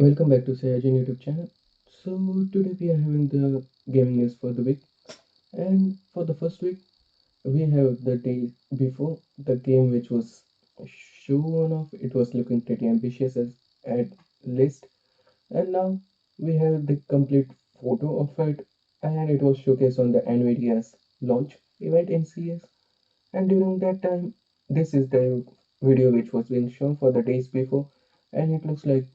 Welcome back to Sayajin YouTube channel. So today we are having the gaming news for the week, and for the first week we have the day before the game which was shown off. It was looking pretty ambitious as at least, and now we have the complete photo of it, and it was showcased on the Nvidia's launch event in CS. And during that time, this is the video which was being shown for the days before, and it looks like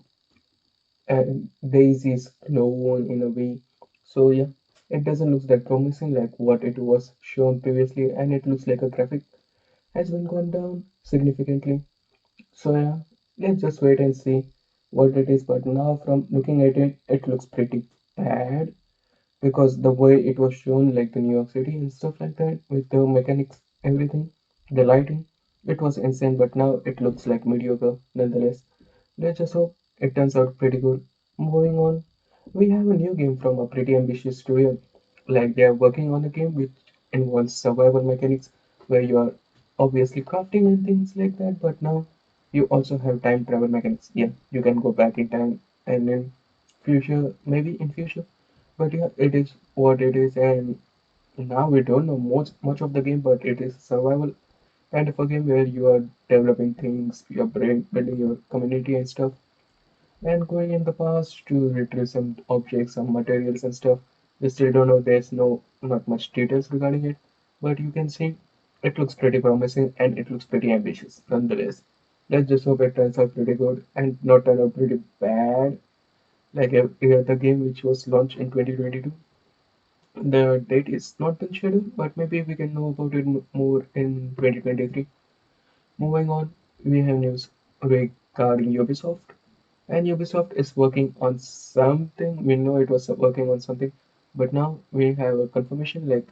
and Daisy is clone in a way. So yeah, it doesn't look that promising like what it was shown previously, and it looks like a graphic has been gone down significantly. So yeah, let's just wait and see what it is. But now from looking at it, it looks pretty bad because the way it was shown, like the New York City and stuff like that, with the mechanics, everything, the lighting, it was insane. But now it looks like mediocre nonetheless. Let's just hope it turns out pretty good. Moving on, we have a new game from a pretty ambitious studio. Like they are working on a game which involves survival mechanics where you are obviously crafting and things like that, but now you also have time travel mechanics. Yeah, you can go back in time and in future, maybe in future. But yeah, it is what it is, and now we don't know much of the game, but it is survival kind of a game where you are developing things, your brain, building your community and stuff, and going in the past to retrieve some objects, some materials and stuff. We still don't know. There's not much details regarding it, but you can see it looks pretty promising and it looks pretty ambitious nonetheless. Let's just hope it turns out pretty good and not turn out pretty bad like every other game which was launched in 2022. The date is not been scheduled, but maybe we can know about it more in 2023. Moving on, we have news regarding Ubisoft. And Ubisoft is working on something. We know it was working on something, but now we have a confirmation like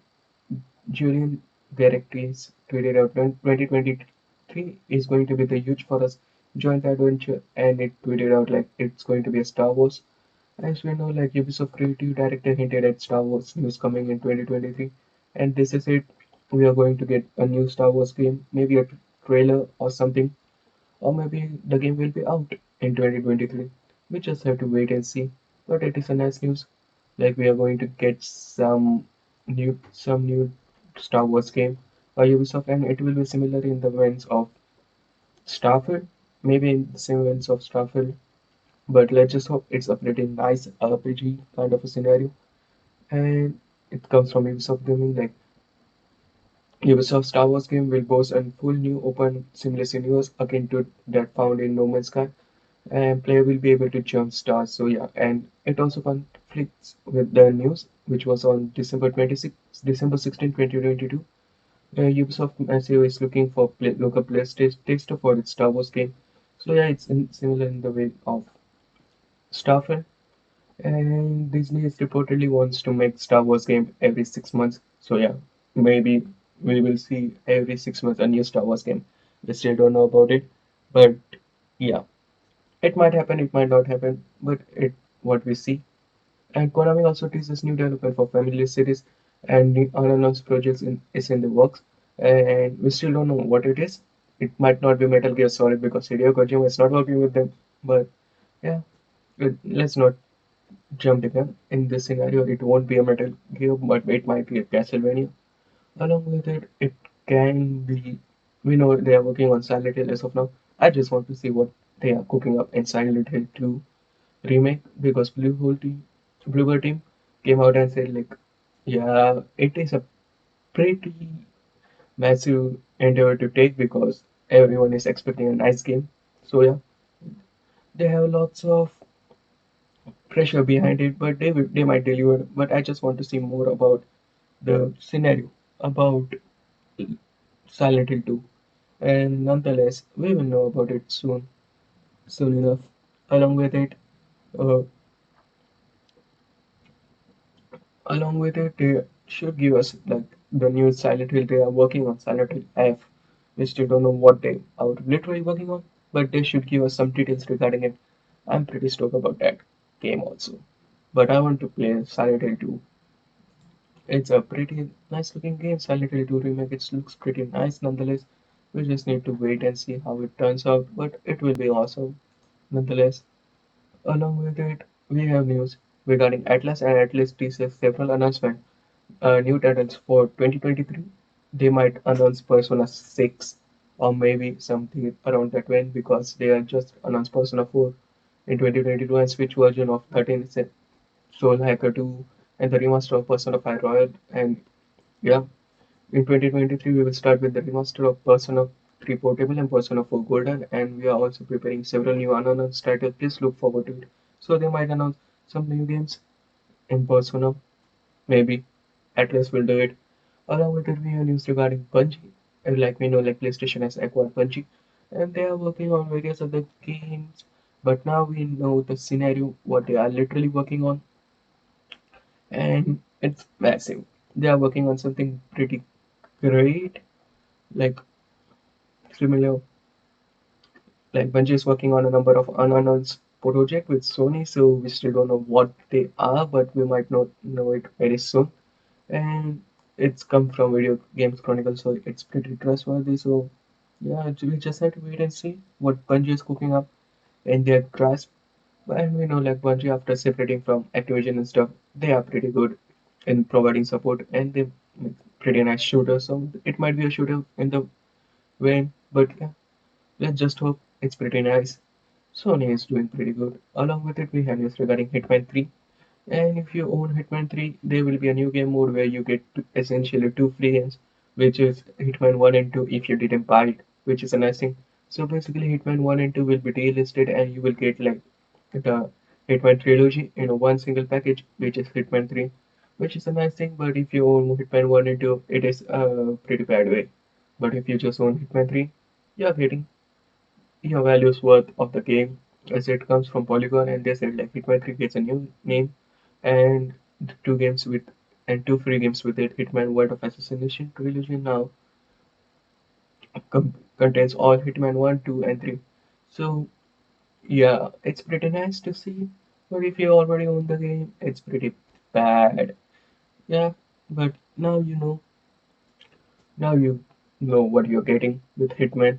Julian Garectis tweeted out 2023 is going to be the huge for us joint adventure, and it tweeted out like it's going to be a Star Wars. As we know, like Ubisoft creative director hinted at Star Wars news coming in 2023, and this is it. We are going to get a new Star Wars game, maybe a trailer or something, or maybe the game will be out in 2023. We just have to wait and see. But it is a nice news. Like we are going to get some new Star Wars game by Ubisoft, and it will be similar in the veins of Starfield, maybe in the same veins of Starfield. But let's just hope it's a pretty nice RPG kind of a scenario, and it comes from Ubisoft Gaming. Like Ubisoft Star Wars game will boast a full new open seamless universe akin to that found in No Man's Sky, and player will be able to jump stars. So yeah, and it also conflicts with the news which was on December 16, 2022. Ubisoft Massive is looking for local players taster for its Star Wars game. So yeah, it's similar in the way of Starfield. And Disney is reportedly wants to make Star Wars game every 6 months. So yeah, maybe we will see every 6 months a new Star Wars game. We still don't know about it, but yeah, it might happen, it might not happen, but it what we see. And Konami also teases new development for Family series and new unannounced projects is in the works. And we still don't know what it is. It might not be Metal Gear Solid because Hideo Kojima is not working with them. But yeah, let's not jump the gun. In this scenario, it won't be a Metal Gear, but it might be a Castlevania. Along with it, it can be. We know they are working on Silent Hill as of now. I just want to see what they are cooking up in Silent Hill 2 remake because Bluebird team came out and said like, yeah, it is a pretty massive endeavor to take because everyone is expecting a nice game. So yeah, they have lots of pressure behind it, but they might deliver. But I just want to see more about the scenario about Silent Hill 2, and nonetheless, we will know about it soon enough. Along with it, uh, Along with it, they should give us like the new Silent Hill. They are working on Silent Hill F. We still don't know what they are literally working on, but they should give us some details regarding it. I'm pretty stoked about that game also. But I want to play Silent Hill 2. It's a pretty nice looking game. Silent Hill 2 remake. It looks pretty nice nonetheless. We just need to wait and see how it turns out, but it will be awesome nonetheless. Along with it, we have news regarding Atlas, and Atlas teases several announcements. New titles for 2023. They might announce Persona 6 or maybe something around that when, because they are just announced Persona 4 in 2022 and Switch version of 13 Soul Hacker 2 and the remaster of Persona 5 Royal. And yeah, in 2023 we will start with the remaster of Persona 3 Portable and Persona 4 Golden, and we are also preparing several new unannounced titles. Please look forward to it. So they might announce some new games in Persona, maybe Atlas will do it. Along with it, we have news regarding Bungie. Like we know, like PlayStation has acquired Bungie, and they are working on various other games. But now we know the scenario, what they are literally working on, and it's massive. They are working on something pretty great, like similar. Like Bungie is working on a number of unannounced projects with Sony, so we still don't know what they are, but we might not know it very soon. And it's come from Video Games Chronicle, so it's pretty trustworthy. So yeah, we just have to wait and see what Bungie is cooking up in their grasp. And we know like Bungie, after separating from Activision and stuff, they are pretty good in providing support, and they make pretty nice shooters. So it might be a shooter in the vein, but yeah, let's just hope it's pretty nice. Sony is doing pretty good. Along with it, we have news regarding Hitman 3. And if you own Hitman 3, there will be a new game mode where you get essentially two free games, which is Hitman 1 and 2 if you didn't buy it, which is a nice thing. So basically, Hitman 1 and 2 will be delisted and you will get like the Hitman trilogy in a one single package, which is Hitman 3, which is a nice thing. But if you own Hitman 1 and 2, it is a pretty bad way. But if you just own Hitman 3, you're getting your value's worth of the game, as it comes from Polygon, and they said like Hitman 3 gets a new name and the two games with and two free games with it. Hitman World of Assassination trilogy now contains all Hitman 1, 2, and 3. So yeah, it's pretty nice to see. But if you already own the game, it's pretty bad. Yeah, but now you know what you're getting with Hitman.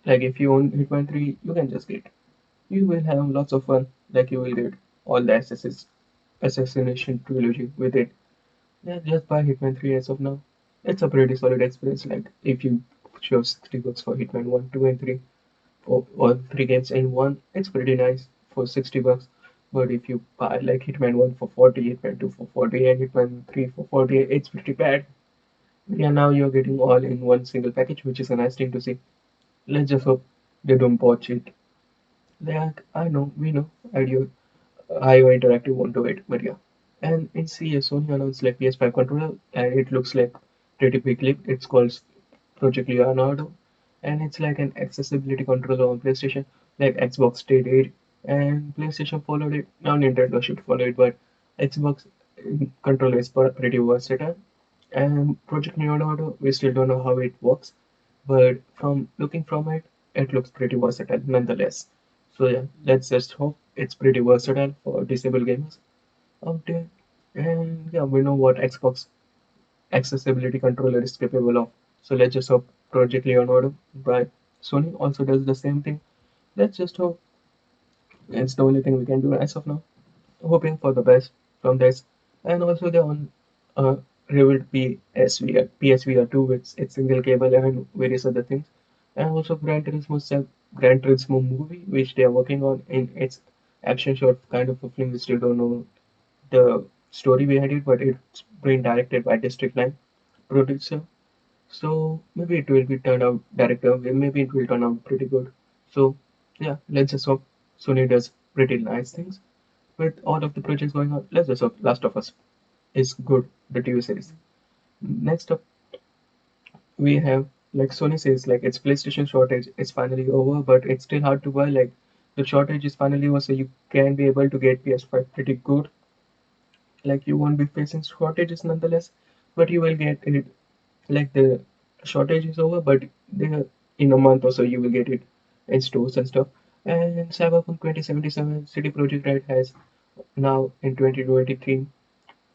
Like if you own Hitman 3, you can just get. You will have lots of fun. Like you will get all the assassination trilogy with it. Yeah, just buy Hitman 3 as of now. It's a pretty solid experience. Like if you show $60 for Hitman 1, 2, and 3, for all three games in one, it's pretty nice for $60. But if you buy like Hitman 1 for 40, Hitman 2 for 40, and Hitman 3 for 40, it's pretty bad. Yeah, now you're getting all in one single package, which is a nice thing to see. Let's just hope they don't botch it. Like I know, we know, IDEO, IO Interactive won't do it, but yeah. And in CS, Sony announced like PS5 controller, and it looks like pretty big leap. It's called Project Leonardo, and it's like an accessibility controller on PlayStation, like Xbox did it, and PlayStation followed it. Now Nintendo should follow it, but Xbox controller is pretty versatile. And Project Leonardo, we still don't know how it works, but from looking from it, it looks pretty versatile nonetheless. So yeah, let's just hope it's pretty versatile for disabled gamers out there. And yeah, we know what Xbox accessibility controller is capable of. So let's just hope Project Leonardo by Sony also does the same thing. Let's just hope it's the only thing we can do as of now. Hoping for the best from this. And also the on revealed PSVR 2 with its single cable and various other things. And also Gran Turismo movie, which they are working on in its action short kind of a film. We still don't know the story behind it, but it's being directed by District 9 producer. So maybe it will be turned out director, maybe it will turn out pretty good. So yeah, let's just hope Sony does pretty nice things with all of the projects going on. Let's just hope Last of Us is good, the TV series. Next up, we have like Sony says like its PlayStation shortage is finally over, but it's still hard to buy. Like the shortage is finally over, so you can be able to get PS5 pretty good. Like you won't be facing shortages nonetheless, but you will get it. Like the shortage is over, but in a month or so you will get it in stores and stuff. And Cyberpunk 2077 City Project Red has now in 2023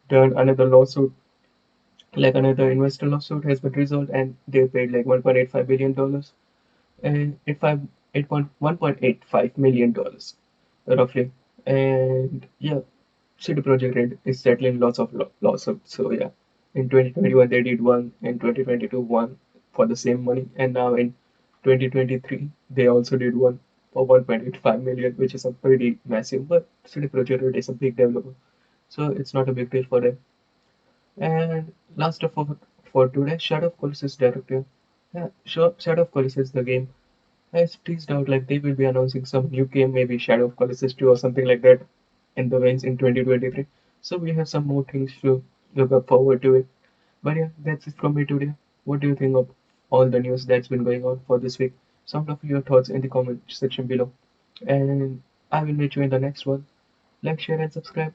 done another lawsuit. Like another investor lawsuit has been resolved, and they paid like $1.85 billion and 1.85 million dollars roughly. And yeah, CD Projekt Red is settling lots of lawsuits. So yeah, in 2021 they did one, in 2022 one for the same money, and now in 2023 they also did one for 1.85 million, which is a pretty massive. But CD Projekt Red is a big developer, so it's not a big deal for them. And last of all for today, Shadow of Colossus director. Yeah, sure, Shadow of Colossus the game has teased out like they will be announcing some new game, maybe Shadow of Colossus 2 or something like that in the veins in 2023. So we have some more things to look up forward to it. But yeah, that's it from me today. What do you think of all the news that's been going on for this week? Sound of your thoughts in the comment section below. And I will meet you in the next one. Like, share, and subscribe.